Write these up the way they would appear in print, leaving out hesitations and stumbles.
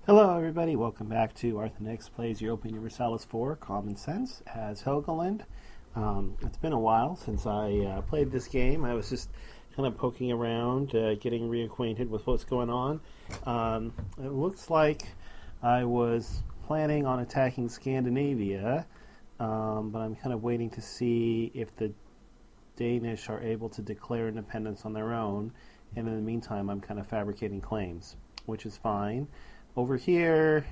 Hello, everybody. Welcome back to Arthenex Plays Europa Universalis 4 Common Sense as Helgoland. It's been a while since I played this game. I was just kind of poking around, getting reacquainted with what's going on. It looks like I was planning on attacking Scandinavia, but I'm kind of waiting to see if the Danish are able to declare independence on their own. And in the meantime, I'm kind of fabricating claims, which is fine. Over here,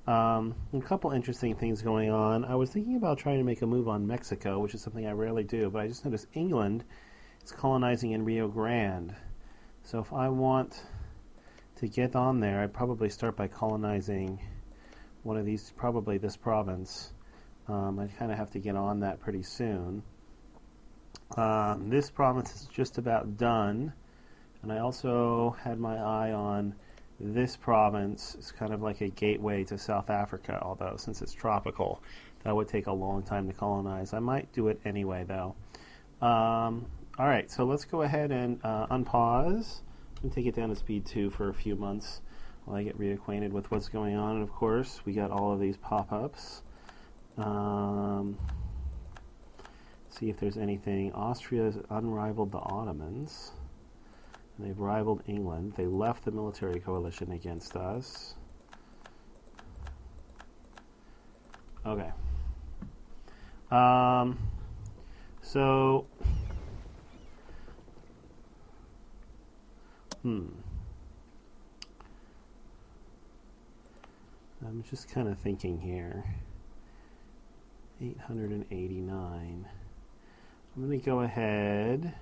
a couple interesting things going on. I was thinking about trying to make a move on Mexico, which is something I rarely do, but I just noticed England is colonizing in Rio Grande. So if I want to get on there, I'd probably start by colonizing one of these, probably this province. I kind of have to get on that pretty soon. This province is just about done, and I also had my eye on this province. Is kind of like a gateway to South Africa, although since it's tropical, that would take a long time to colonize. I might do it anyway, though. Alright, so let's go ahead and unpause and take it down to speed 2 for a few months while I get reacquainted with what's going on. And of course, we got all of these pop-ups. See if there's anything. Austria's unrivaled the Ottomans. They've rivaled England. They left the military coalition against us. Okay. So, I'm just kind of thinking here. 889. I'm going to go ahead.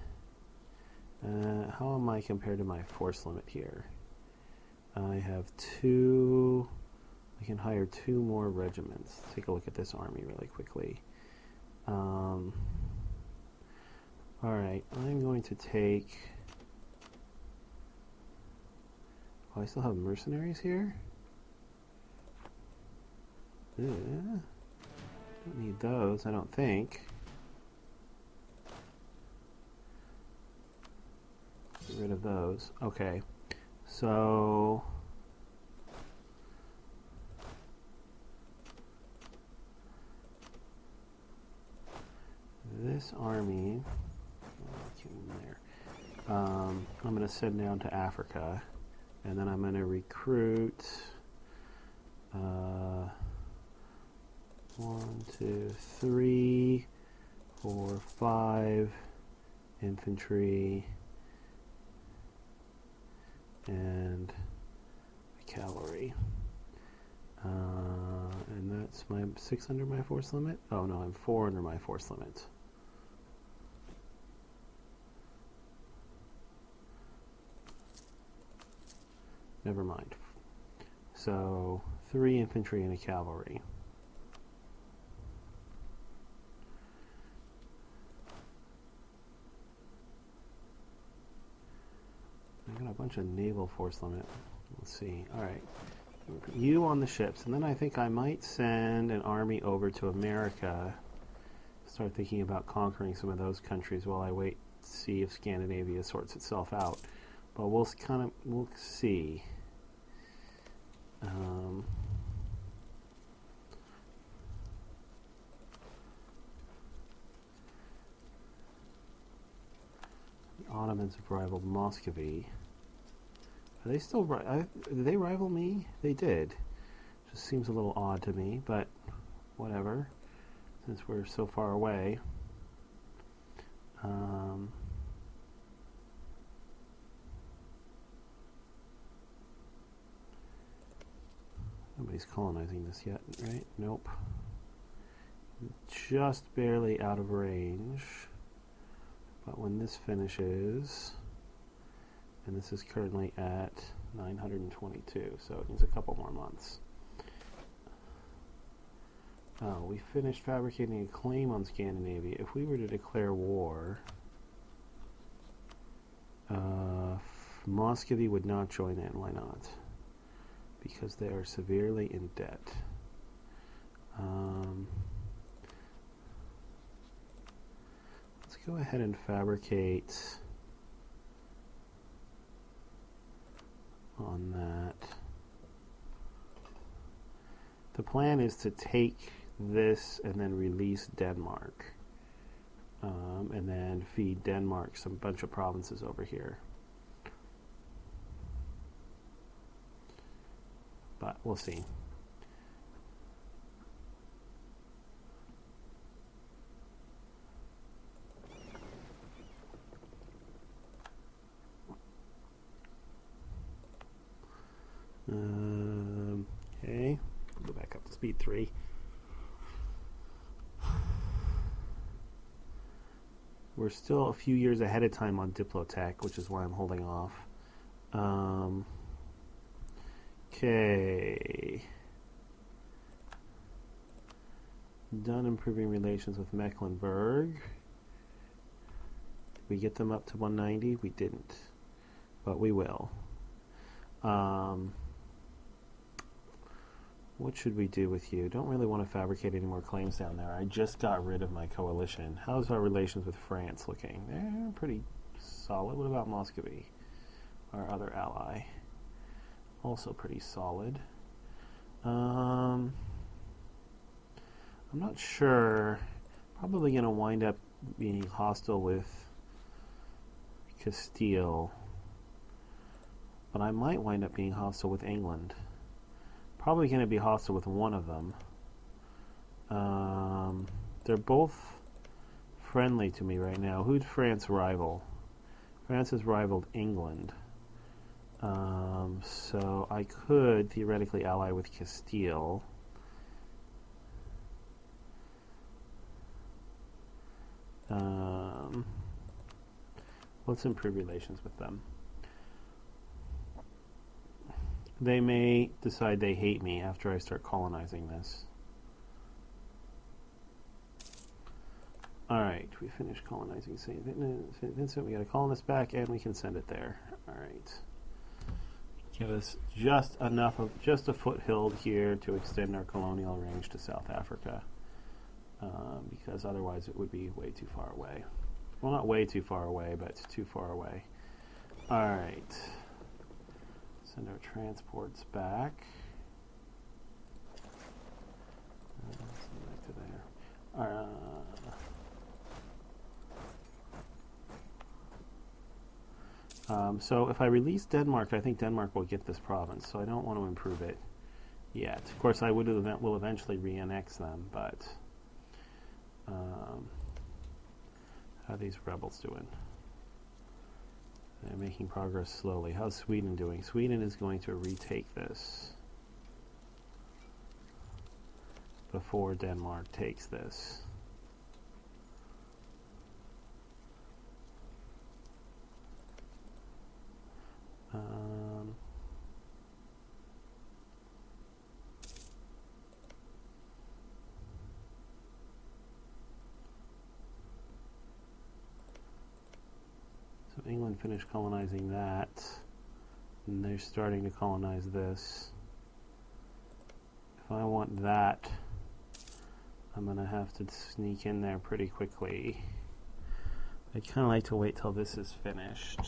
How am I compared to my force limit here? I have 2. I can hire 2 more regiments. Take a look at this army really quickly. Alright, I'm going to take... Oh, I still have mercenaries here? Don't need those, I don't think. Get rid of those. Okay. So... this army... I'm going to send down to Africa. And then I'm going to recruit... 1, 2, 3, 4, 5 infantry and cavalry. And that's my 6 under my force limit. Oh no, I'm 4 under my force limit. Never mind. So 3 infantry and a cavalry. I got a bunch of naval force limit. Let's see. Alright. You on the ships. And then I think I might send an army over to America. Start thinking about conquering some of those countries while I wait to see if Scandinavia sorts itself out. But we'll see. The Ottomans have rivaled Muscovy. Are they still did they rival me? They did. Just seems a little odd to me, but whatever. Since we're so far away. Nobody's colonizing this yet, right? Nope. Just barely out of range. But when this finishes, and this is currently at 922, so it needs a couple more months. Oh, we finished fabricating a claim on Scandinavia. If we were to declare war, Muscovy would not join in. Why not? Because they are severely in debt. Let's go ahead and fabricate on that. The plan is to take this and then release Denmark. And then feed Denmark some bunch of provinces over here. But we'll see. Okay, go back up to speed 3. We're still a few years ahead of time on Diplotech, which is why I'm holding off. Okay. Done improving relations with Mecklenburg. Did we get them up to 190? We didn't, but we will. What should we do with you? Don't really want to fabricate any more claims down there. I just got rid of my coalition. How's our relations with France looking? They're pretty solid. What about Muscovy, our other ally? Also pretty solid. I'm not sure. Probably going to wind up being hostile with Castile. But I might wind up being hostile with England. Probably going to be hostile with one of them. They're both friendly to me right now. Who'd France rival? France has rivaled England. So I could theoretically ally with Castile. Let's improve relations with them. They may decide they hate me after I start colonizing this. Alright, we finished colonizing St. Vincent. We got a colonist back and we can send it there. Alright. Give us just enough of, just a foothold here to extend our colonial range to South Africa. Because otherwise it would be way too far away. Well, not way too far away, but it's too far away. Alright. Send our transports back. Send back to there. So if I release Denmark, I think Denmark will get this province, so I don't want to improve it yet. Of course, I will eventually re-annex them, but how are these rebels doing? They're making progress slowly. How's Sweden doing? Sweden is going to retake this before Denmark takes this. So England finished colonizing that, and they're starting to colonize this. If I want that, I'm going to have to sneak in there pretty quickly. I'd kind of like to wait till this is finished.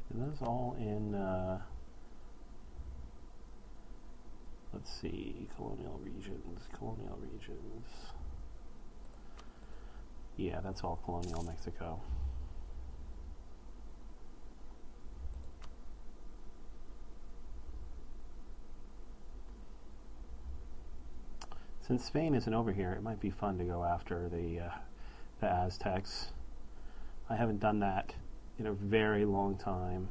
And that's all in, let's see, colonial regions. Yeah, that's all colonial Mexico. Since Spain isn't over here, it might be fun to go after the Aztecs. I haven't done that in a very long time.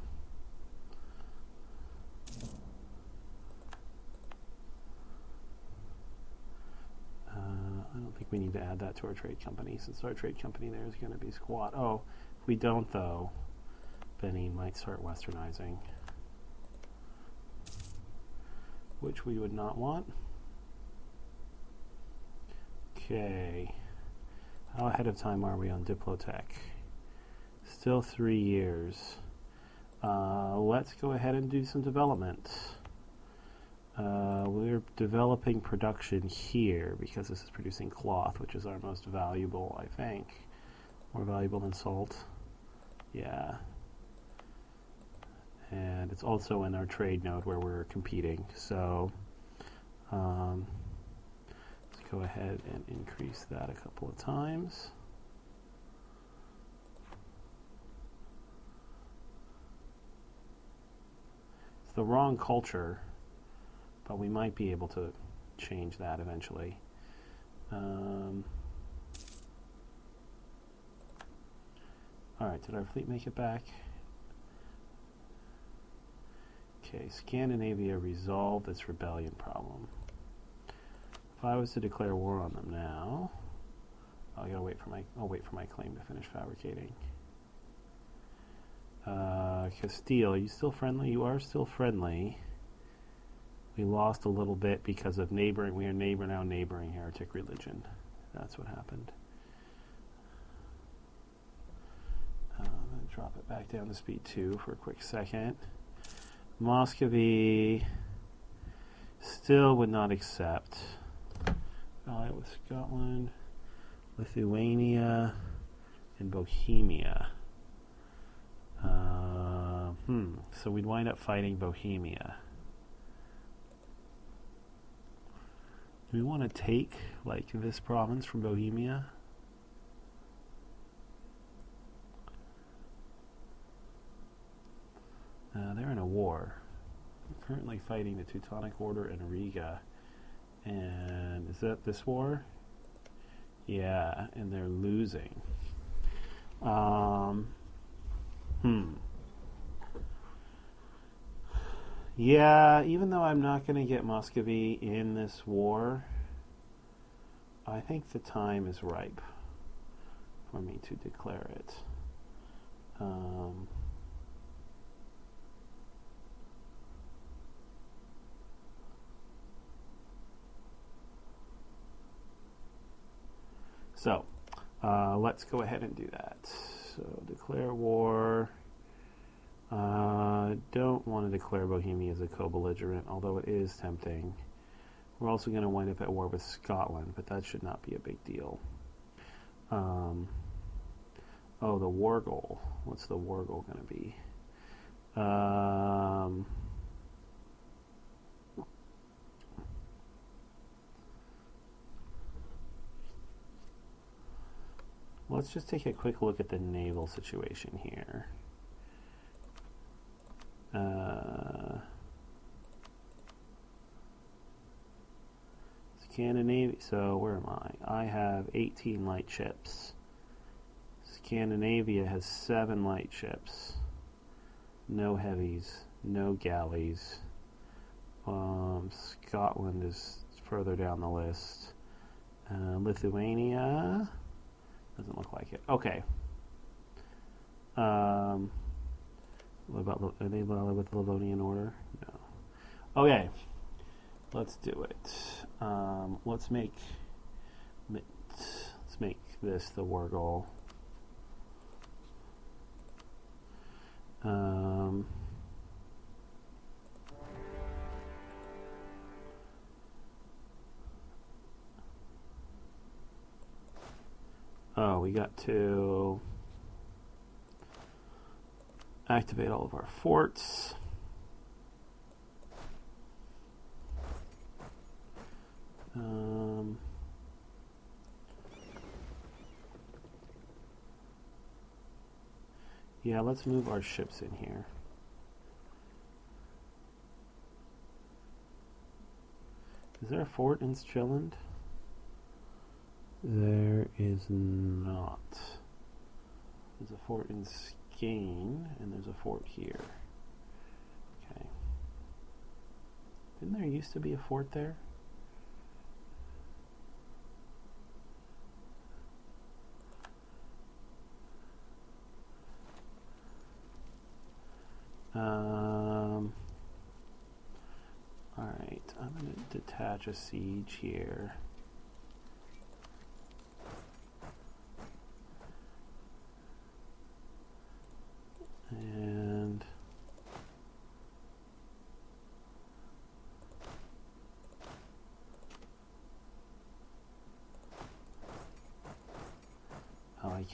I don't think we need to add that to our trade company, since our trade company there is going to be squat. Oh, if we don't, though, Benin might start westernizing, which we would not want. Okay, how ahead of time are we on Diplotech? Still 3 years. Let's go ahead and do some development. We're developing production here because this is producing cloth, which is our most valuable, I think. More valuable than salt. Yeah. And it's also in our trade node where we're competing. So let's go ahead and increase that a couple of times. It's the wrong culture, but we might be able to change that eventually. Alright, did our fleet make it back? Okay, Scandinavia resolved its rebellion problem. If I was to declare war on them now, I'll wait for my claim to finish fabricating. Castile, are you still friendly? You are still friendly. We lost a little bit because of neighboring. We are now neighboring heretic religion. That's what happened. I'm going to drop it back down to speed 2 for a quick second. Muscovy still would not accept. Allied with Scotland, Lithuania, and Bohemia. So we'd wind up fighting Bohemia. Do we want to take, like, this province from Bohemia? They're in a war. We're currently fighting the Teutonic Order in Riga. And is that this war? Yeah, and they're losing. Yeah, even though I'm not going to get Muscovy in this war, I think the time is ripe for me to declare it. So, let's go ahead and do that. So, declare war. Don't want to declare Bohemia as a co-belligerent, although it is tempting. We're also going to wind up at war with Scotland, but that should not be a big deal. Oh, the war goal. What's the war goal going to be? Let's just take a quick look at the naval situation here. Scandinavia, so where am I? I have 18 light ships. Scandinavia has 7 light ships. No heavies, no galleys. Scotland is further down the list. Lithuania doesn't look like it. Okay. What about, are they with the Livonian Order? No. Okay. Let's do it. Let's make this the war goal. Oh, we got to activate all of our forts. Yeah, let's move our ships in here. Is there a fort in Strelland? There is not. There's a fort in Skane, and there's a fort here. Okay. Didn't there used to be a fort there? Alright, I'm going to detach a siege here. And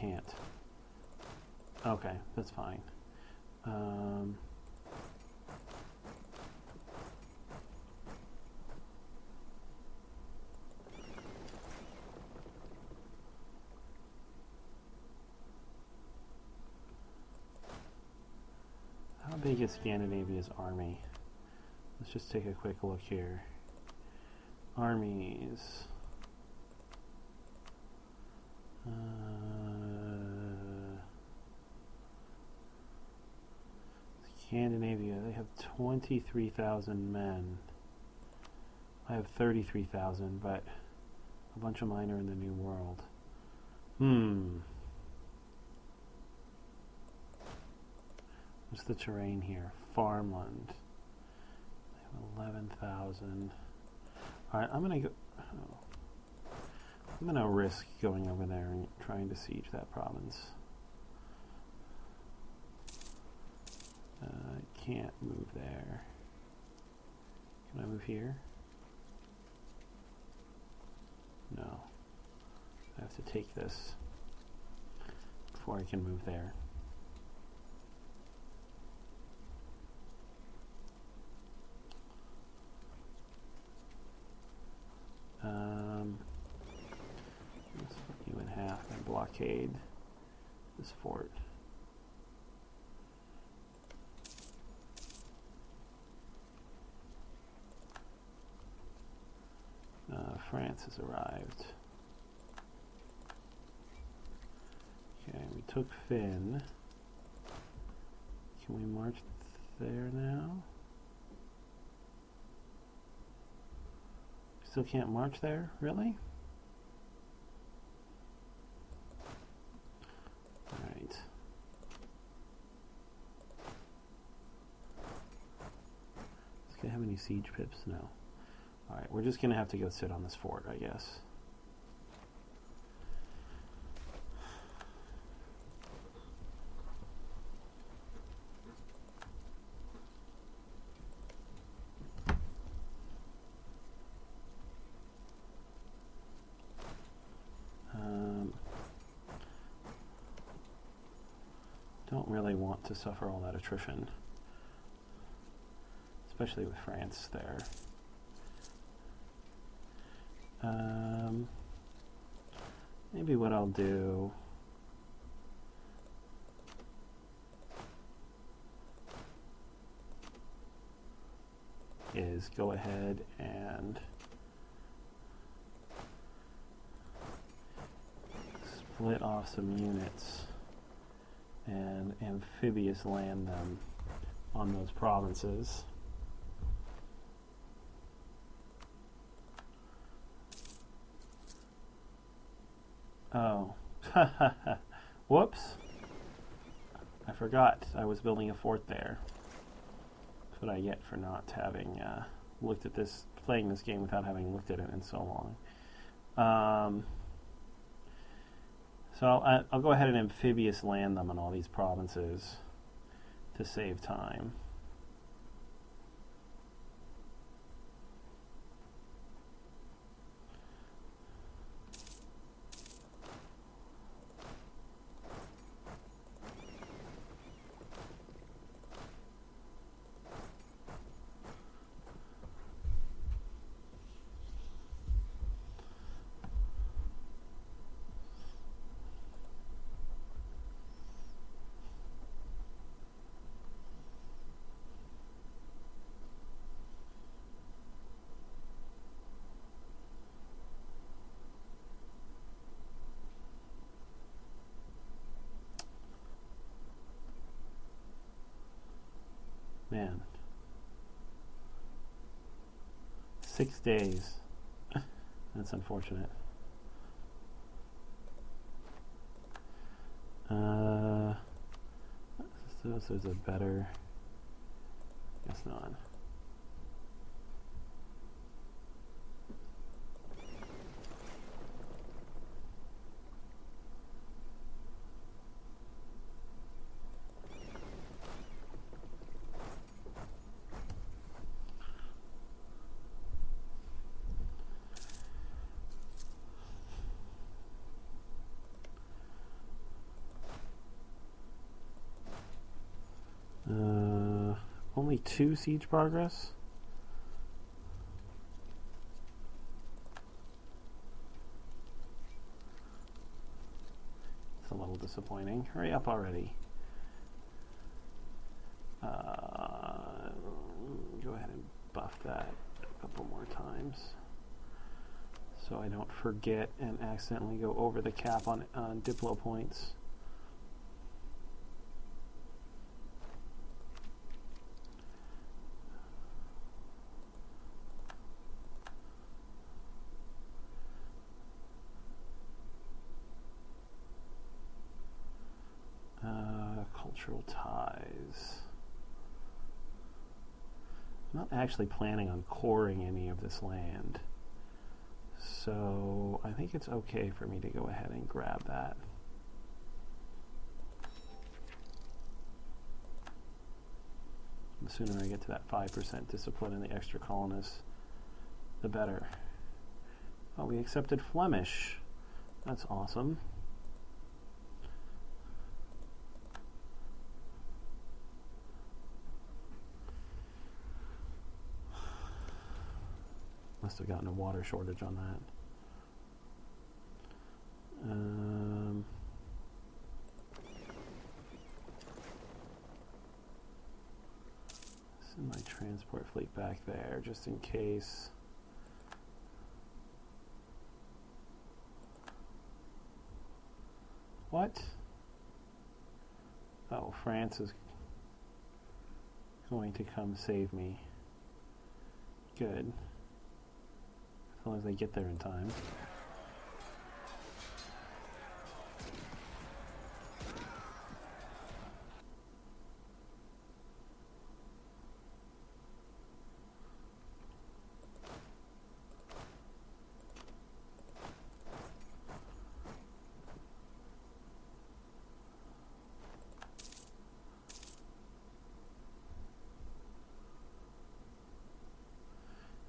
can't. Okay, that's fine. How big is Scandinavia's army? Let's just take a quick look here. Armies. Scandinavia, they have 23,000 men. I have 33,000, but a bunch of mine are in the New World. What's the terrain here? Farmland. They have 11,000. Alright, I'm gonna go. I'm gonna risk going over there and trying to siege that province. I can't move there. Can I move here? No. I have to take this before I can move there. Let's split you in half and blockade this fort. France has arrived. Okay, we took Finn. Can we march there now? Still can't march there? Really? Alright. Does it have any siege pips? No. Alright, we're just going to have to go sit on this fort, I guess. Don't really want to suffer all that attrition, especially with France there. Maybe what I'll do is go ahead and split off some units and amphibious land them on those provinces. Oh, whoops, I forgot I was building a fort there. That's what I get for not having looked at this, playing this game without having looked at it in so long. So I'll go ahead and amphibious land them on all these provinces to save time. Man. 6 days. That's unfortunate. So there's a better... Guess not. only 2 siege progress. It's a little disappointing. Hurry up already. Go ahead and buff that a couple more times so I don't forget and accidentally go over the cap on Diplo points. Cultural ties. I'm not actually planning on coring any of this land, so I think it's okay for me to go ahead and grab that. The sooner I get to that 5% discipline and the extra colonists, the better. Oh, we accepted Flemish. That's awesome. Must have gotten a water shortage on that. Send my transport fleet back there just in case. What? Oh, France is going to come save me. Good. As long as they get there in time.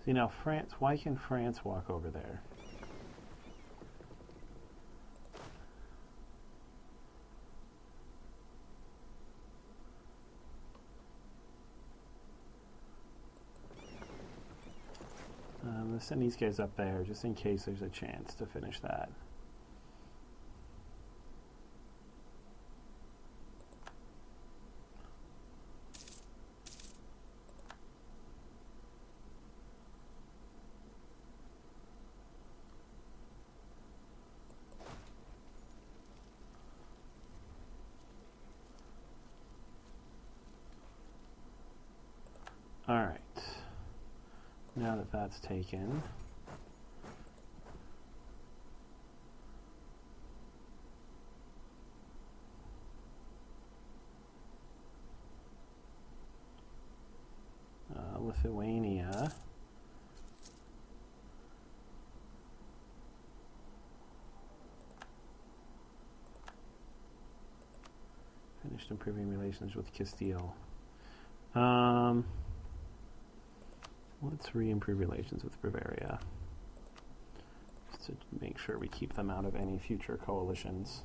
See now, France, why can France walk over there? Let's send these guys up there just in case there's a chance to finish that. All right, now that that's taken, Lithuania, finished improving relations with Castile. Let's re-improve relations with Bavaria, just to make sure we keep them out of any future coalitions.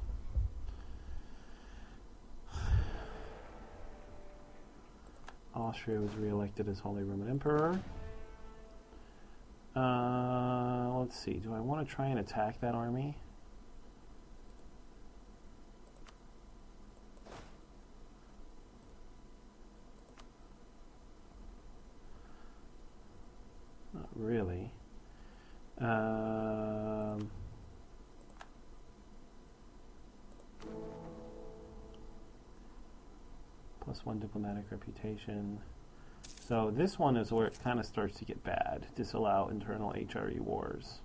Austria was re-elected as Holy Roman Emperor. Let's see, do I want to try and attack that army? Not really. +1 diplomatic reputation. So this one is where it kind of starts to get bad. Disallow internal HRE wars.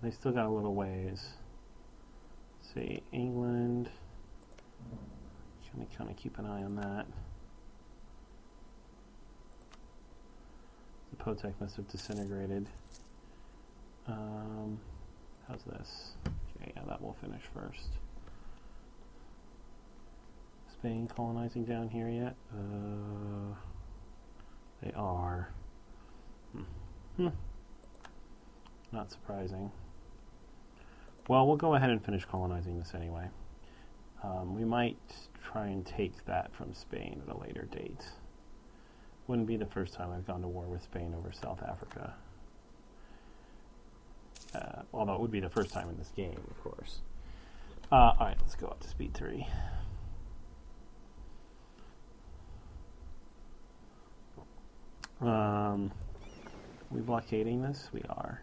They still got a little ways. Let's see, England. Kind of keep an eye on that. The Potek must have disintegrated. How's this? Okay, yeah, that will finish first. Spain colonizing down here yet? They are. Not surprising. Well, we'll go ahead and finish colonizing this anyway. We might try and take that from Spain at a later date. Wouldn't be the first time I've gone to war with Spain over South Africa. Although it would be the first time in this game, of course. Alright, let's go up to speed 3. We blockading this? We are.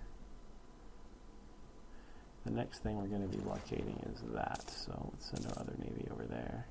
The next thing we're going to be blockading is that, so let's send our other navy over there.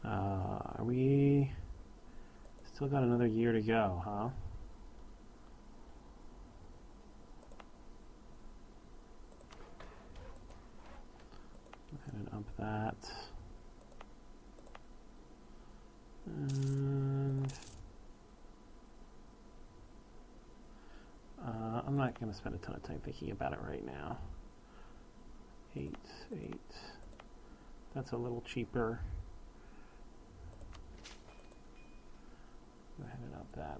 Are we still got another year to go, huh? Go ahead and up that. And I'm not going to spend a ton of time thinking about it right now. 8, 8. That's a little cheaper. Go ahead and up that.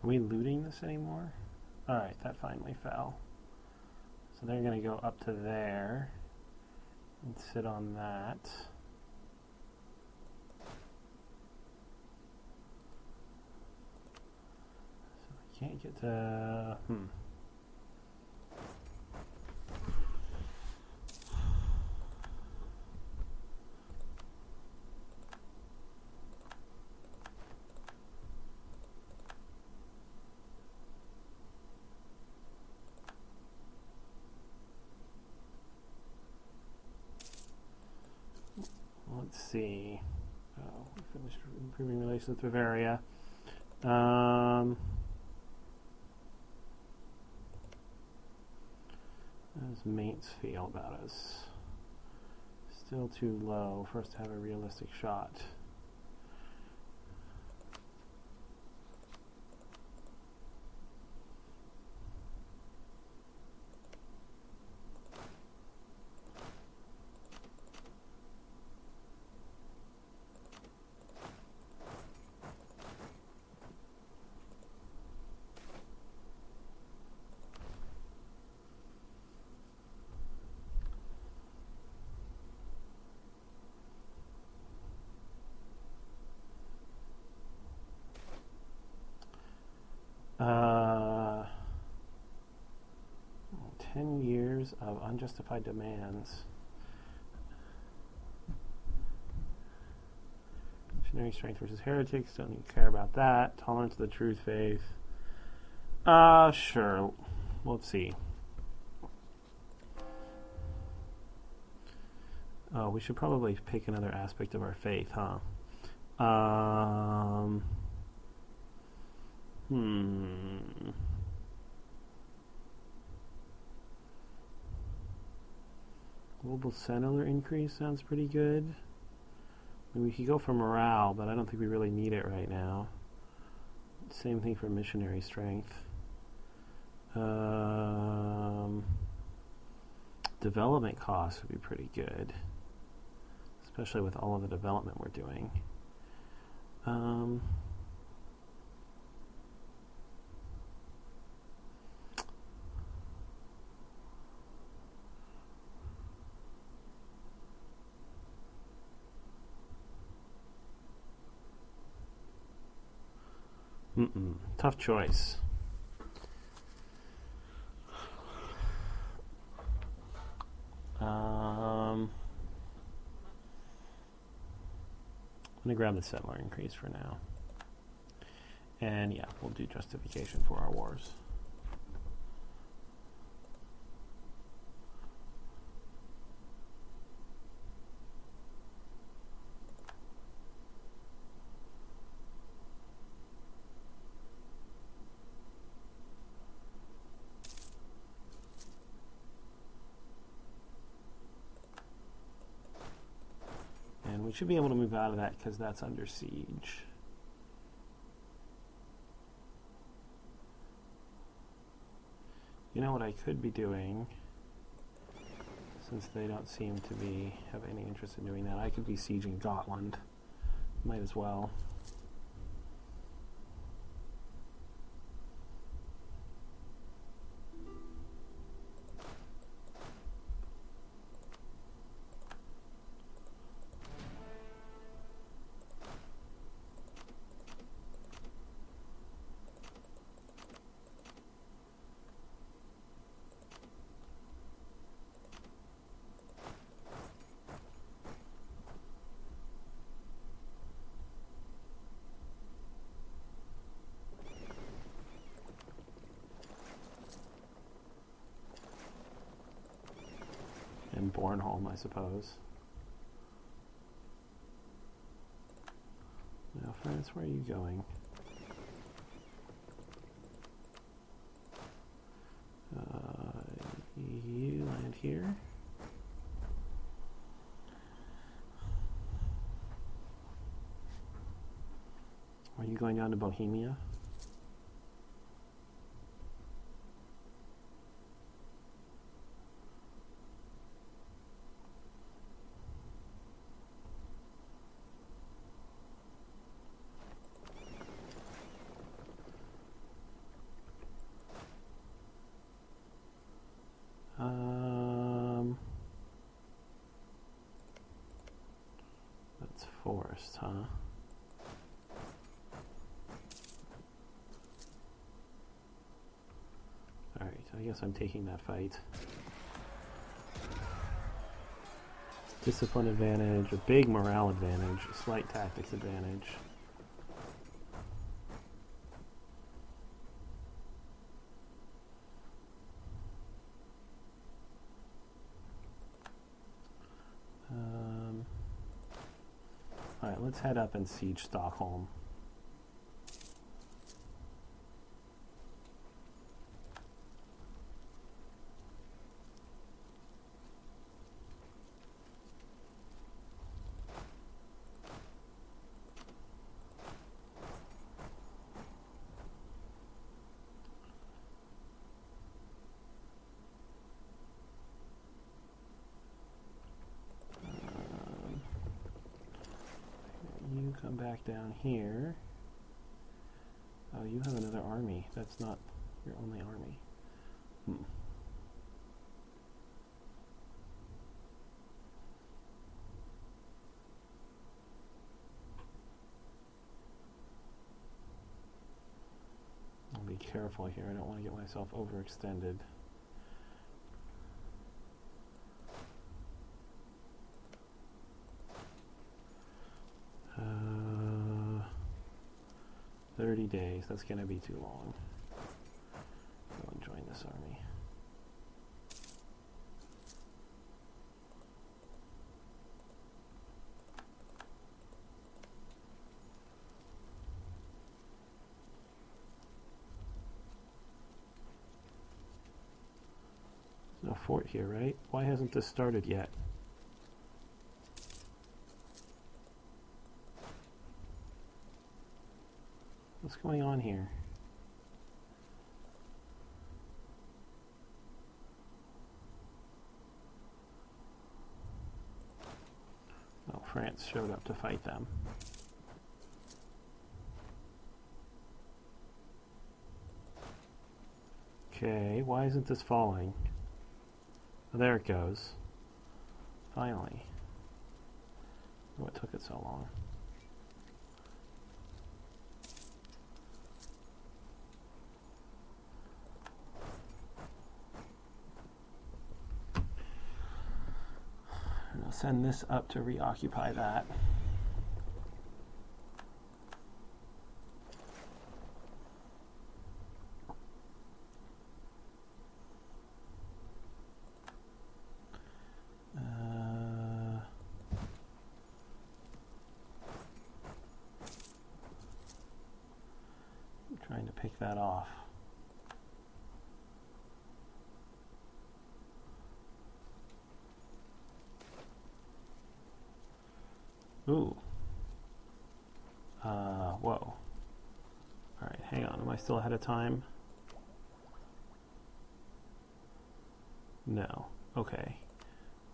Are we looting this anymore? Alright, that finally fell. So they're going to go up to there and sit on that. So I can't get to... Let's see. Oh, we finished improving relations with Bavaria. How does Mainz feel about us? Still too low for us to have a realistic shot. Uh, 10 years of unjustified demands. Missionary strength versus heretics, don't need to care about that. Tolerance of the truth faith. Sure. Let's see. Oh, we should probably pick another aspect of our faith, huh? Global settler increase sounds pretty good. I mean, we could go for morale, but I don't think we really need it right now. Same thing for missionary strength. Development costs would be pretty good, especially with all of the development we're doing. Tough choice. I'm going to grab the settler increase for now. And yeah, we'll do justification for our wars. And we should be able to move out of that because that's under siege. You know what I could be doing, since they don't seem to have any interest in doing that, I could be sieging Gotland. Might as well. And Bornholm, I suppose. Now, France, where are you going? You land here. Are you going down to Bohemia? That's forest, huh? Alright, I guess I'm taking that fight. Discipline advantage, a big morale advantage, a slight tactics advantage. Alright, let's head up and siege Stockholm. You come back down here. Oh, you have another army. That's not your only army. I'll be careful here. I don't want to get myself overextended. Uh, 30 days. That's going to be too long. Go and join this army. There's no fort here, right? Why hasn't this started yet? What's going on here? Oh, France showed up to fight them. Okay, why isn't this falling? Oh, there it goes. Finally. What took it so long? I'll send this up to reoccupy that. Trying to pick that off. Ooh. Whoa. All right, hang on. Am I still ahead of time? No. Okay.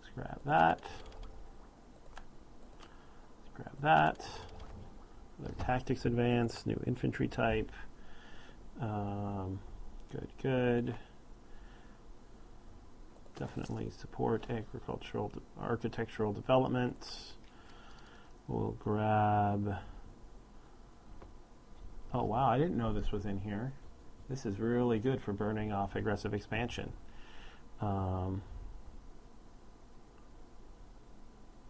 Let's grab that. Let's grab that. Another tactics advance, new infantry type. Good. Definitely support architectural development. We'll grab... Oh wow, I didn't know this was in here. This is really good for burning off aggressive expansion. I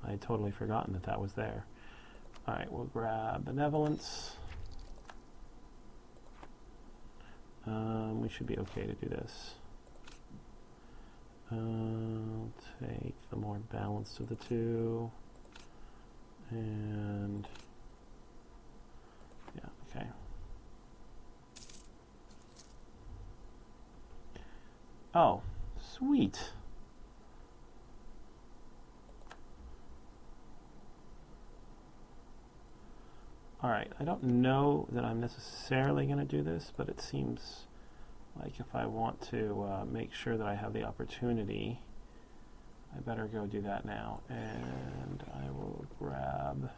had totally forgotten that that was there. Alright, we'll grab benevolence. We should be okay to do this. I'll take the more balanced of the two. And yeah, okay. Oh, sweet. All right, I don't know that I'm necessarily going to do this, but it seems like if I want to make sure that I have the opportunity, I better go do that now. And I will grab...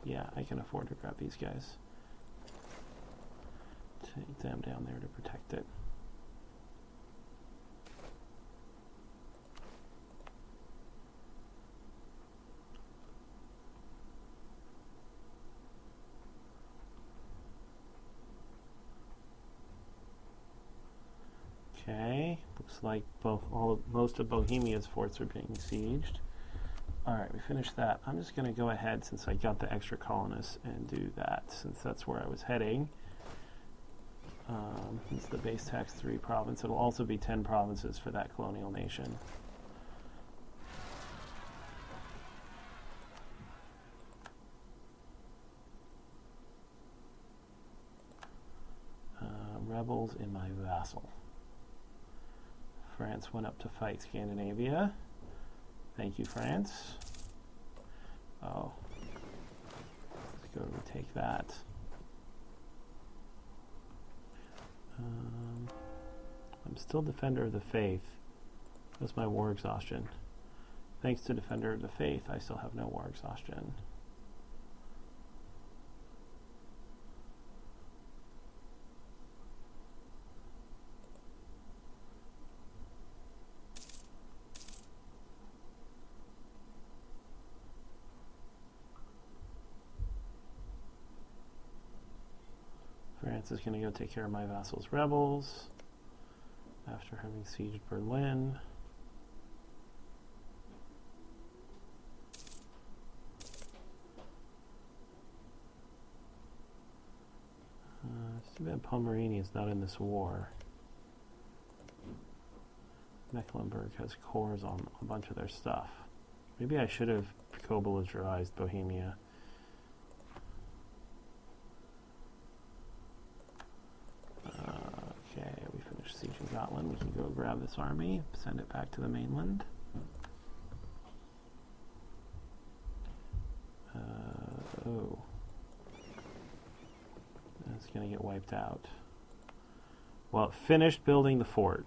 Yeah, I can afford to grab these guys. Take them down there to protect it. Okay, looks like most of Bohemia's forts are being sieged. Alright, we finished that. I'm just going to go ahead, since I got the extra colonists, and do that, since that's where I was heading. It's the base tax 3 province. It'll also be 10 provinces for that colonial nation. Rebels in my vassal. France went up to fight Scandinavia. Thank you, France. Oh. Let's go retake that. I'm still Defender of the Faith. That's my war exhaustion. Thanks to Defender of the Faith, I still have no war exhaustion. France is going to go take care of my vassal's rebels after having sieged Berlin. It's too bad Pomerania is not in this war. Mecklenburg has cores on a bunch of their stuff. Maybe I should have co-militarized Bohemia. Okay, we finished sieging Gotland. We can go grab this army, send it back to the mainland. Oh. It's going to get wiped out. Well, it finished building the fort.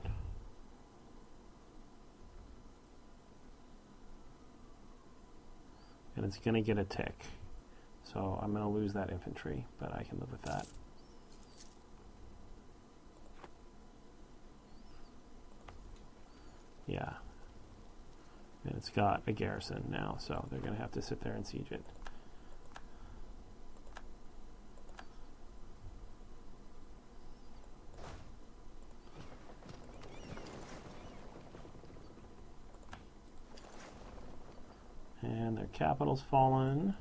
And it's going to get a tick. So I'm going to lose that infantry, but I can live with that. Yeah. And it's got a garrison now, so they're going to have to sit there and siege it. their capital's fallen.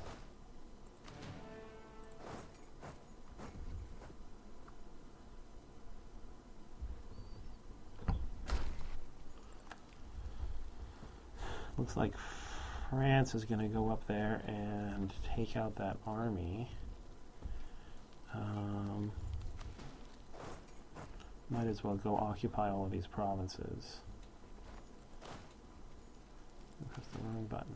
Looks like France is going to go up there and take out that army. Might as well go occupy all of these provinces. Press the wrong button.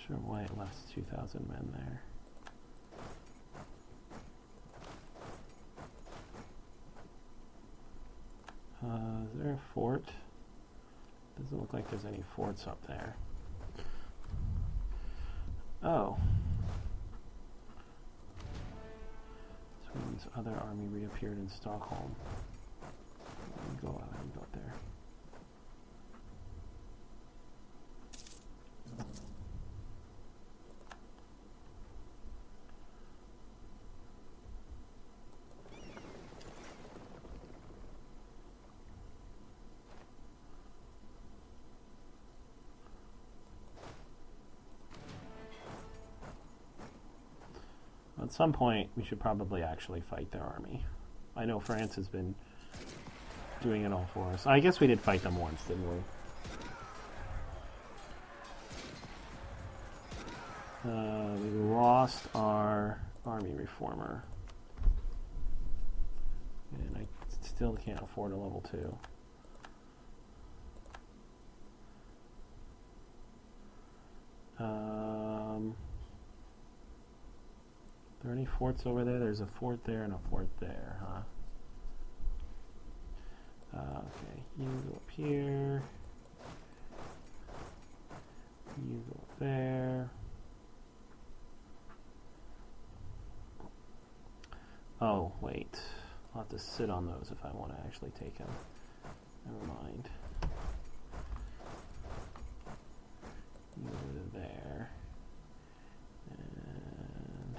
Sure why it left 2,000 men there. Is there a fort? Doesn't look like there's any forts up there. Oh. Sweden's other army reappeared in Stockholm. Let me go up there. At some point, we should probably actually fight their army. I know France has been doing it all for us. I guess we did fight them once, didn't we? We lost our army reformer. And I still can't afford a level 2. Are there any forts over there? There's a fort there and a fort there, huh? Okay, you go up here. You go up there. Oh, wait. I'll have to sit on those if I want to actually take them. Never mind. You go to there. And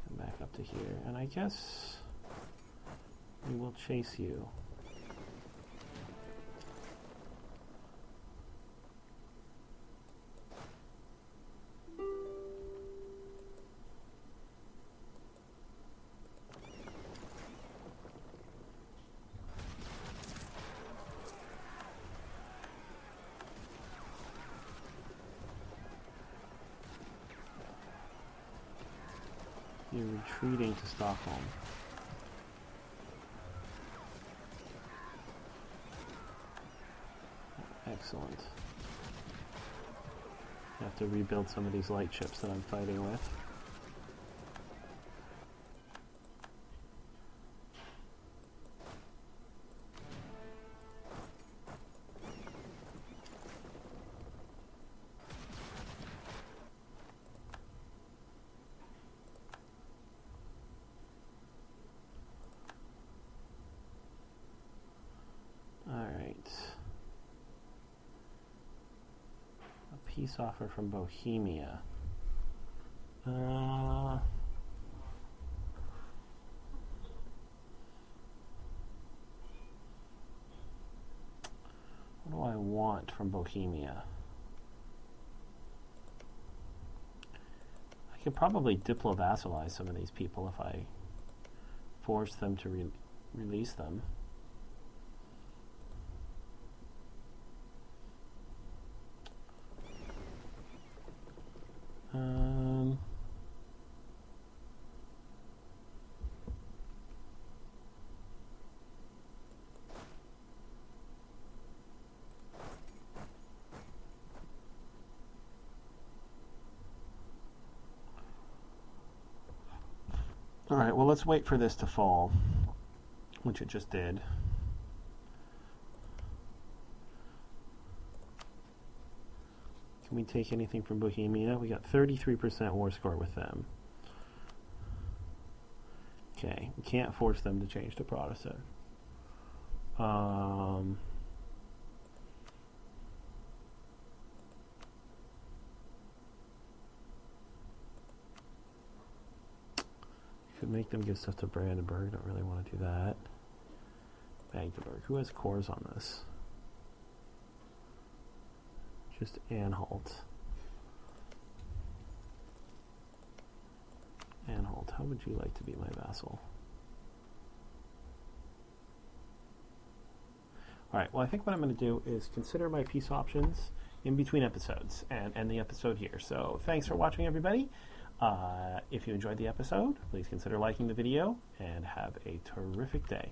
come back up to here. And I guess we will chase you. You're retreating to Stockholm. Excellent. I have to rebuild some of these light ships that I'm fighting with. Peace offer from Bohemia. What do I want from Bohemia? I could probably diplo-vassalize some of these people if I force them to release them. All right, well, let's wait for this to fall, which it just did. Can we take anything from Bohemia? We got 33% war score with them. Okay, we can't force them to change to Protestant. Could make them give stuff to Brandenburg. Don't really want to do that. Magdeburg. Who has cores on this? Just Anhalt. Anhalt, how would you like to be my vassal? Alright, well I think what I'm going to do is consider my peace options in between episodes and end the episode here. So thanks for watching, everybody. If you enjoyed the episode, please consider liking the video and have a terrific day.